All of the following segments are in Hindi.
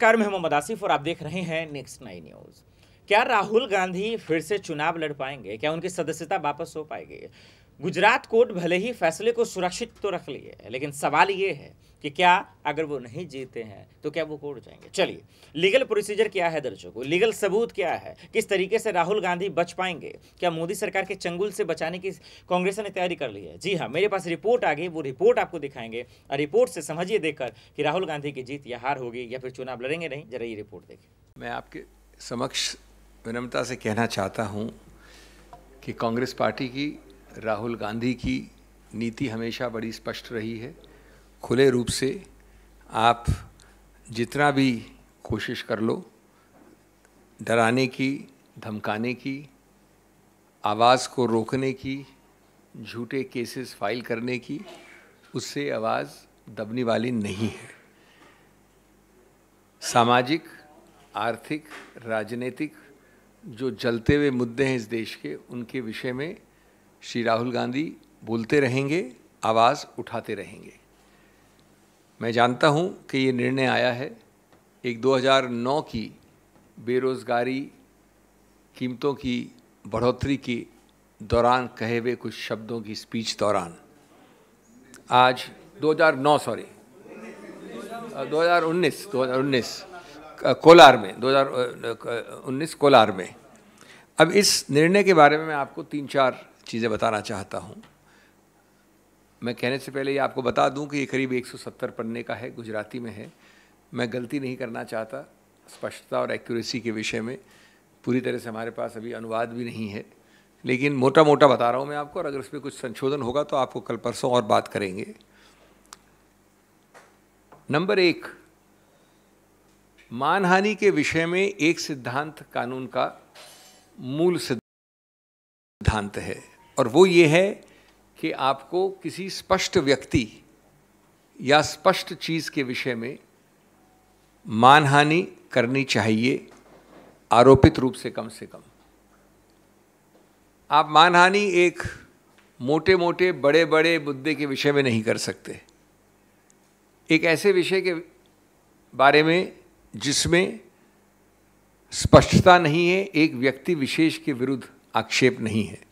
नमस्कार, मैं मोहम्मद आसिफ और आप देख रहे हैं नेक्स्ट 9 न्यूज। क्या राहुल गांधी फिर से चुनाव लड़ पाएंगे? क्या उनकी सदस्यता वापस हो पाएगी? गुजरात कोर्ट भले ही फैसले को सुरक्षित तो रख लिए, लेकिन सवाल ये है कि क्या अगर वो नहीं जीते हैं तो क्या वो कोर्ट जाएंगे? चलिए, लीगल प्रोसीजर क्या है दर्शकों, लीगल सबूत क्या है, किस तरीके से राहुल गांधी बच पाएंगे, क्या मोदी सरकार के चंगुल से बचाने की कांग्रेस ने तैयारी कर ली है? जी हाँ, मेरे पास रिपोर्ट आ गई, वो रिपोर्ट आपको दिखाएंगे और रिपोर्ट से समझिए देखकर कि राहुल गांधी की जीत या हार होगी या फिर चुनाव लड़ेंगे नहीं। जरा ये रिपोर्ट देखिए। मैं आपके समक्ष विनम्रता से कहना चाहता हूं कि कांग्रेस पार्टी की, राहुल गांधी की नीति हमेशा बड़ी स्पष्ट रही है। खुले रूप से आप जितना भी कोशिश कर लो, डराने की, धमकाने की, आवाज़ को रोकने की, झूठे केसेस फाइल करने की, उससे आवाज़ दबने वाली नहीं है। सामाजिक, आर्थिक, राजनीतिक जो जलते हुए मुद्दे हैं इस देश के, उनके विषय में श्री राहुल गांधी बोलते रहेंगे, आवाज़ उठाते रहेंगे। मैं जानता हूं कि ये निर्णय आया है एक 2009 की बेरोज़गारी, कीमतों की बढ़ोतरी के दौरान कहे हुए कुछ शब्दों की स्पीच दौरान। आज 2019 कोलार में, 2019 कोलार में। अब इस निर्णय के बारे में मैं आपको 3-4 चीज़ें बताना चाहता हूँ। मैं कहने से पहले ये आपको बता दूं कि ये करीब 170 पन्ने का है, गुजराती में है। मैं गलती नहीं करना चाहता स्पष्टता और एक्यूरेसी के विषय में। पूरी तरह से हमारे पास अभी अनुवाद भी नहीं है, लेकिन मोटा मोटा बता रहा हूँ मैं आपको, और अगर उसमें कुछ संशोधन होगा तो आपको कल परसों और बात करेंगे। नंबर 1, मानहानि के विषय में एक सिद्धांत कानून का मूल सिद्धांत है, और वो ये है कि आपको किसी स्पष्ट व्यक्ति या स्पष्ट चीज़ के विषय में मानहानि करनी चाहिए, आरोपित रूप से कम से कम। आप मानहानि एक मोटे मोटे बड़े बड़े मुद्दे के विषय में नहीं कर सकते। एक ऐसे विषय के बारे में जिसमें स्पष्टता नहीं है, एक व्यक्ति विशेष के विरुद्ध आक्षेप नहीं है,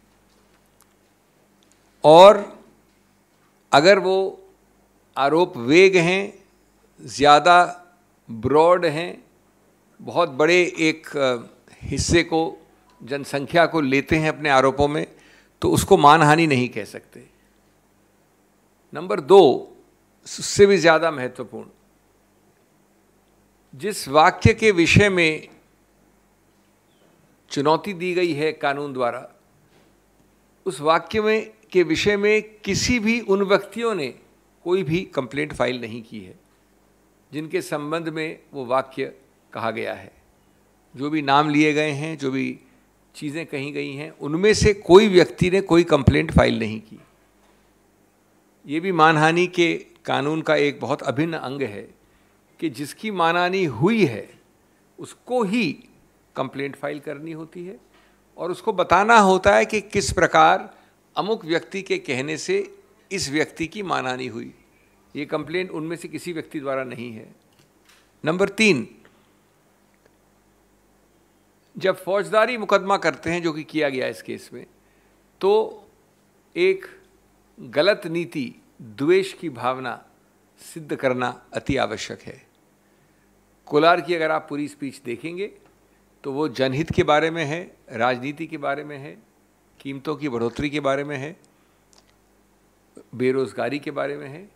और अगर वो आरोप वेग हैं, ज़्यादा ब्रॉड हैं, बहुत बड़े एक हिस्से को, जनसंख्या को लेते हैं अपने आरोपों में, तो उसको मानहानि नहीं कह सकते। नंबर 2, उससे भी ज़्यादा महत्वपूर्ण, जिस वाक्य के विषय में चुनौती दी गई है कानून द्वारा, उस वाक्य में के विषय में किसी भी उन व्यक्तियों ने कोई भी कंप्लेंट फाइल नहीं की है जिनके संबंध में वो वाक्य कहा गया है। जो भी नाम लिए गए हैं, जो भी चीज़ें कही गई हैं, उनमें से कोई व्यक्ति ने कोई कंप्लेंट फाइल नहीं की। ये भी मानहानि के कानून का एक बहुत अभिन्न अंग है कि जिसकी मानहानि हुई है उसको ही कंप्लेंट फाइल करनी होती है, और उसको बताना होता है कि किस प्रकार अमुक व्यक्ति के कहने से इस व्यक्ति की मानहानि हुई। ये कंप्लेंट उनमें से किसी व्यक्ति द्वारा नहीं है। नंबर 3, जब फौजदारी मुकदमा करते हैं, जो कि किया गया इस केस में, तो एक गलत नीति, द्वेष की भावना सिद्ध करना अति आवश्यक है। कोलार की अगर आप पूरी स्पीच देखेंगे तो वो जनहित के बारे में है, राजनीति के बारे में है, कीमतों की बढ़ोतरी के बारे में है, बेरोज़गारी के बारे में है।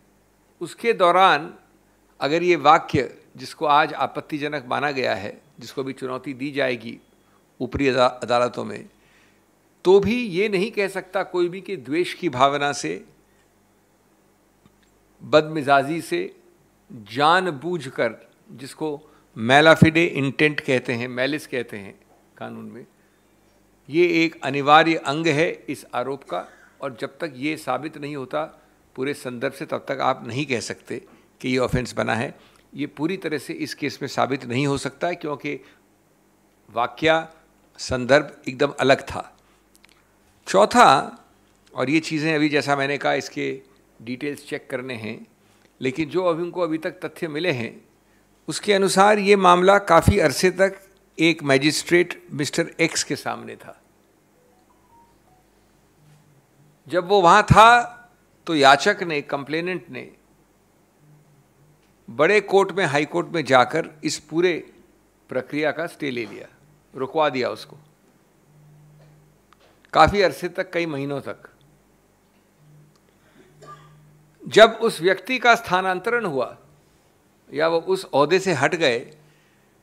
उसके दौरान अगर ये वाक्य, जिसको आज आपत्तिजनक माना गया है, जिसको भी चुनौती दी जाएगी ऊपरी अदालतों में, तो भी ये नहीं कह सकता कोई भी कि द्वेष की भावना से, बदमिजाजी से, जानबूझकर, जिसको मैलाफिडे इंटेंट कहते हैं, मैलिस कहते हैं कानून में, ये एक अनिवार्य अंग है इस आरोप का। और जब तक ये साबित नहीं होता पूरे संदर्भ से, तब तक आप नहीं कह सकते कि ये ऑफेंस बना है। ये पूरी तरह से इस केस में साबित नहीं हो सकता है, क्योंकि वाक्य, संदर्भ एकदम अलग था। चौथा, और ये चीज़ें अभी जैसा मैंने कहा इसके डिटेल्स चेक करने हैं, लेकिन जो अभी उनको अभी तक तथ्य मिले हैं उसके अनुसार ये मामला काफ़ी अरसे तक एक मैजिस्ट्रेट मिस्टर एक्स के सामने था। जब वो वहाँ था तो याचक ने, कंप्लेनेंट ने बड़े कोर्ट में, हाई कोर्ट में जाकर इस पूरे प्रक्रिया का स्टे ले लिया, रुकवा दिया उसको काफ़ी अरसे तक, कई महीनों तक। जब उस व्यक्ति का स्थानांतरण हुआ या वो उस ओहदे से हट गए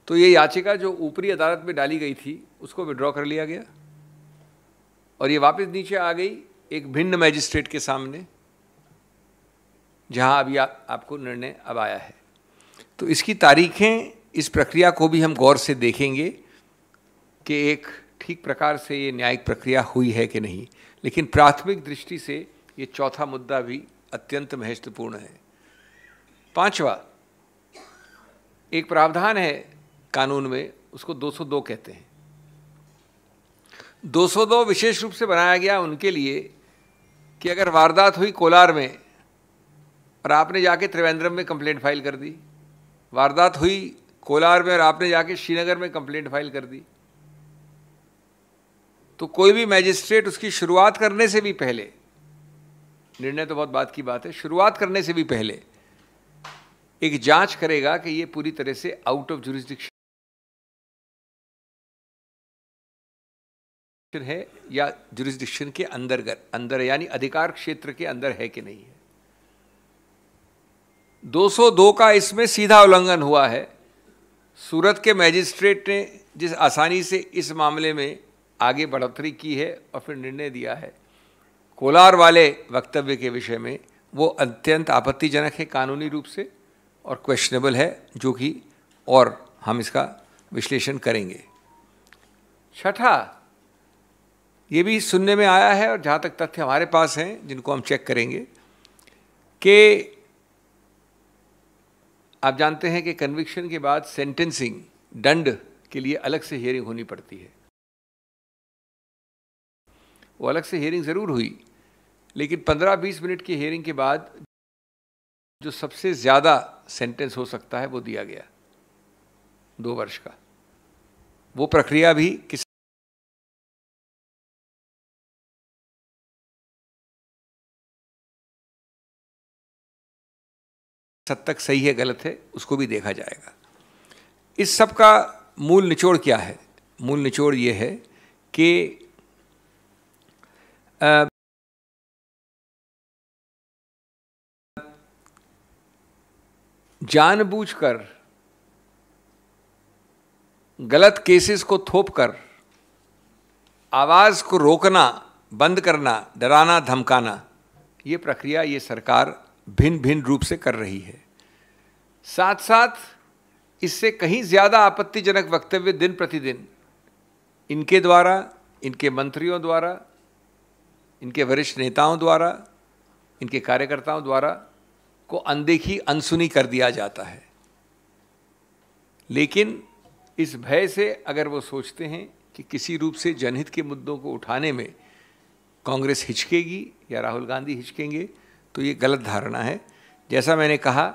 तो ये याचिका जो ऊपरी अदालत में डाली गई थी उसको विड्रॉ कर लिया गया और ये वापस नीचे आ गई एक भिन्न मैजिस्ट्रेट के सामने, जहां अभी आपको निर्णय अब आया है। तो इसकी तारीखें, इस प्रक्रिया को भी हम गौर से देखेंगे कि एक ठीक प्रकार से ये न्यायिक प्रक्रिया हुई है कि नहीं। लेकिन प्राथमिक दृष्टि से ये चौथा मुद्दा भी अत्यंत महत्वपूर्ण है। पांचवा, एक प्रावधान है कानून में, उसको 202 कहते हैं। 202 विशेष रूप से बनाया गया उनके लिए कि अगर वारदात हुई कोलार में और आपने जाके त्रिवेंद्रम में कंप्लेंट फाइल कर दी, वारदात हुई कोलार में और आपने जाके श्रीनगर में कंप्लेंट फाइल कर दी, तो कोई भी मैजिस्ट्रेट उसकी शुरुआत करने से भी पहले, निर्णय तो बहुत बात की बात है, शुरुआत करने से भी पहले एक जांच करेगा कि ये पूरी तरह से आउट ऑफ जुरिस्डिक्शन है या जुरिस्डिक्शन के अंदर यानी अधिकार क्षेत्र के अंदर है कि नहीं है। 202 का इसमें सीधा उल्लंघन हुआ है। सूरत के मैजिस्ट्रेट ने जिस आसानी से इस मामले में आगे बढ़ोतरी की है और फिर निर्णय दिया है कोलार वाले वक्तव्य के विषय में, वो अत्यंत आपत्तिजनक है कानूनी रूप से और क्वेश्चनेबल है, जो कि और हम इसका विश्लेषण करेंगे। छठा, ये भी सुनने में आया है और जहाँ तक तथ्य हमारे पास हैं जिनको हम चेक करेंगे कि आप जानते हैं कि कन्विक्शन के बाद सेंटेंसिंग, दंड के लिए अलग से हियरिंग होनी पड़ती है। वो अलग से हियरिंग ज़रूर हुई, लेकिन 15-20 मिनट की हियरिंग के बाद जो सबसे ज़्यादा सेंटेंस हो सकता है वो दिया गया 2 वर्ष का। वो प्रक्रिया भी किस हद तक सही है, गलत है, उसको भी देखा जाएगा। इस सब का मूल निचोड़ क्या है? मूल निचोड़ ये है कि जानबूझकर गलत केसेस को थोपकर आवाज़ को रोकना, बंद करना, डराना, धमकाना, ये प्रक्रिया ये सरकार भिन्न भिन्न रूप से कर रही है। साथ साथ इससे कहीं ज़्यादा आपत्तिजनक वक्तव्य दिन प्रतिदिन इनके द्वारा, इनके मंत्रियों द्वारा, इनके वरिष्ठ नेताओं द्वारा, इनके कार्यकर्ताओं द्वारा को अनदेखी, अनसुनी कर दिया जाता है। लेकिन इस भय से अगर वो सोचते हैं कि किसी रूप से जनहित के मुद्दों को उठाने में कांग्रेस हिचकेगी या राहुल गांधी हिचकेंगे, तो ये गलत धारणा है। जैसा मैंने कहा,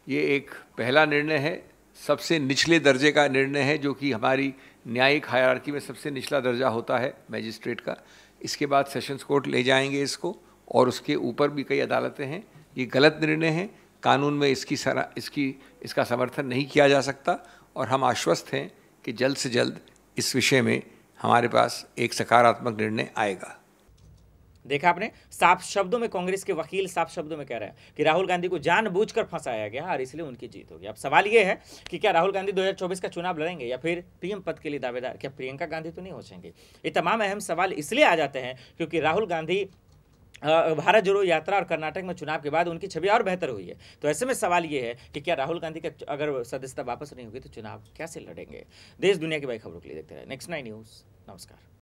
ये एक पहला निर्णय है, सबसे निचले दर्जे का निर्णय है, जो कि हमारी न्यायिक हायरार्की में सबसे निचला दर्जा होता है मैजिस्ट्रेट का। इसके बाद सेशंस कोर्ट ले जाएंगे इसको, और उसके ऊपर भी कई अदालतें हैं। ये गलत निर्णय है, कानून में इसका समर्थन नहीं किया जा सकता, और हम आश्वस्त हैं कि जल्द से जल्द इस विषय में हमारे पास एक सकारात्मक निर्णय आएगा। देखा आपने, साफ शब्दों में कांग्रेस के वकील साफ शब्दों में कह रहे हैं कि राहुल गांधी को जानबूझकर फंसाया गया और इसलिए उनकी जीत होगी। अब सवाल ये है कि क्या राहुल गांधी 2024 का चुनाव लड़ेंगे या फिर पीएम पद के लिए दावेदार, क्या प्रियंका गांधी तो नहीं हो जाएंगे? ये तमाम अहम सवाल इसलिए आ जाते हैं क्योंकि राहुल गांधी भारत जोड़ो यात्रा और कर्नाटक में चुनाव के बाद उनकी छवि और बेहतर हुई है। तो ऐसे में सवाल ये है कि क्या राहुल गांधी का अगर सदस्यता वापस नहीं होगी तो चुनाव कैसे लड़ेंगे? देश दुनिया की बड़ी खबरों के लिए देखते रहे नेक्स्ट 9 न्यूज़। नमस्कार।